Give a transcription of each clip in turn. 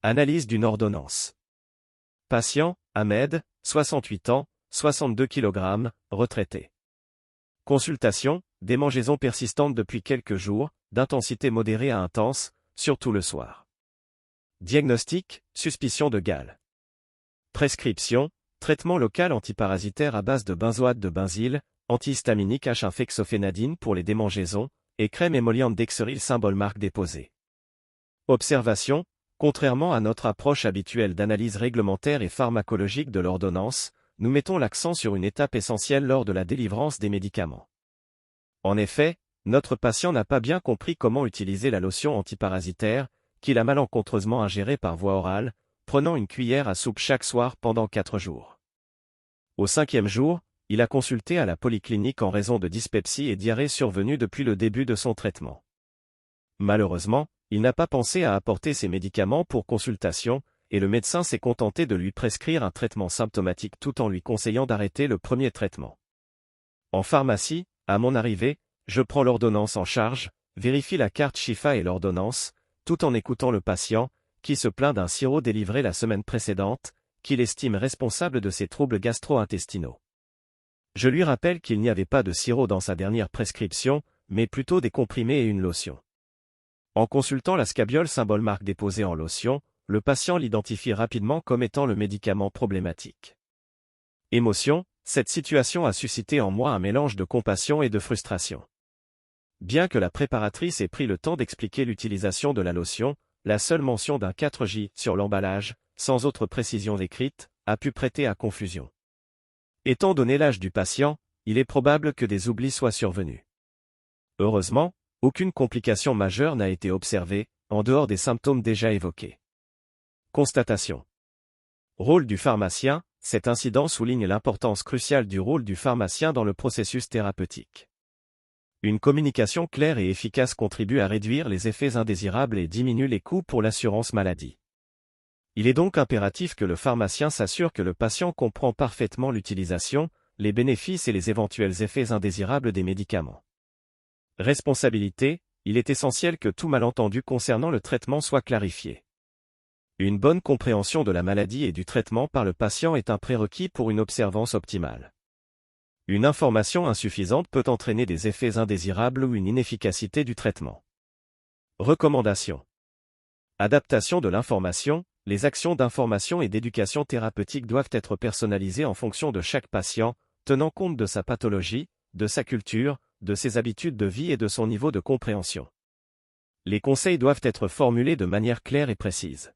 Analyse d'une ordonnance. Patient, Ahmed, 68 ans, 62 kg, retraité. Consultation, démangeaisons persistantes depuis quelques jours, d'intensité modérée à intense, surtout le soir. Diagnostic, suspicion de gale. Prescription, traitement local antiparasitaire à base de benzoate de benzyle, antihistaminique H1-fexofénadine pour les démangeaisons, et crème émolliente d'Exeryl symbole marque déposée. Observation, contrairement à notre approche habituelle d'analyse réglementaire et pharmacologique de l'ordonnance, nous mettons l'accent sur une étape essentielle lors de la délivrance des médicaments. En effet, notre patient n'a pas bien compris comment utiliser la lotion antiparasitaire, qu'il a malencontreusement ingérée par voie orale, prenant une cuillère à soupe chaque soir pendant 4 jours. Au 5e jour, il a consulté à la polyclinique en raison de dyspepsie et diarrhée survenue depuis le début de son traitement. Malheureusement, il n'a pas pensé à apporter ses médicaments pour consultation, et le médecin s'est contenté de lui prescrire un traitement symptomatique tout en lui conseillant d'arrêter le premier traitement. En pharmacie, à mon arrivée, je prends l'ordonnance en charge, vérifie la carte Shifa et l'ordonnance, tout en écoutant le patient, qui se plaint d'un sirop délivré la semaine précédente, qu'il estime responsable de ses troubles gastro-intestinaux. Je lui rappelle qu'il n'y avait pas de sirop dans sa dernière prescription, mais plutôt des comprimés et une lotion. En consultant la scabiole symbole marque déposée en lotion, le patient l'identifie rapidement comme étant le médicament problématique. Émotion, cette situation a suscité en moi un mélange de compassion et de frustration. Bien que la préparatrice ait pris le temps d'expliquer l'utilisation de la lotion, la seule mention d'un 4J sur l'emballage, sans autre précision écrite, a pu prêter à confusion. Étant donné l'âge du patient, il est probable que des oublis soient survenus. Heureusement, aucune complication majeure n'a été observée, en dehors des symptômes déjà évoqués. Constatation. Rôle du pharmacien, cet incident souligne l'importance cruciale du rôle du pharmacien dans le processus thérapeutique. Une communication claire et efficace contribue à réduire les effets indésirables et diminue les coûts pour l'assurance maladie. Il est donc impératif que le pharmacien s'assure que le patient comprend parfaitement l'utilisation, les bénéfices et les éventuels effets indésirables des médicaments. Responsabilité, il est essentiel que tout malentendu concernant le traitement soit clarifié. Une bonne compréhension de la maladie et du traitement par le patient est un prérequis pour une observance optimale. Une information insuffisante peut entraîner des effets indésirables ou une inefficacité du traitement. Recommandations. Adaptation de l'information. Les actions d'information et d'éducation thérapeutique doivent être personnalisées en fonction de chaque patient, tenant compte de sa pathologie, de sa culture, de ses habitudes de vie et de son niveau de compréhension. Les conseils doivent être formulés de manière claire et précise.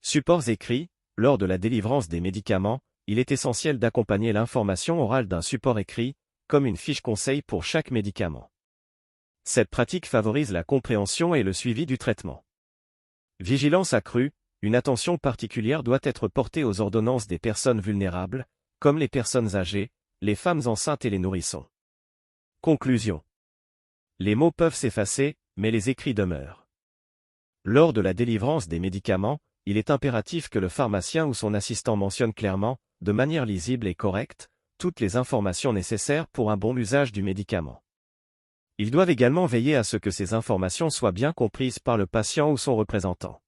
Supports écrits. Lors de la délivrance des médicaments, il est essentiel d'accompagner l'information orale d'un support écrit, comme une fiche conseil pour chaque médicament. Cette pratique favorise la compréhension et le suivi du traitement. Vigilance accrue. Une attention particulière doit être portée aux ordonnances des personnes vulnérables, comme les personnes âgées, les femmes enceintes et les nourrissons. Conclusion. Les mots peuvent s'effacer, mais les écrits demeurent. Lors de la délivrance des médicaments, il est impératif que le pharmacien ou son assistant mentionne clairement, de manière lisible et correcte, toutes les informations nécessaires pour un bon usage du médicament. Ils doivent également veiller à ce que ces informations soient bien comprises par le patient ou son représentant.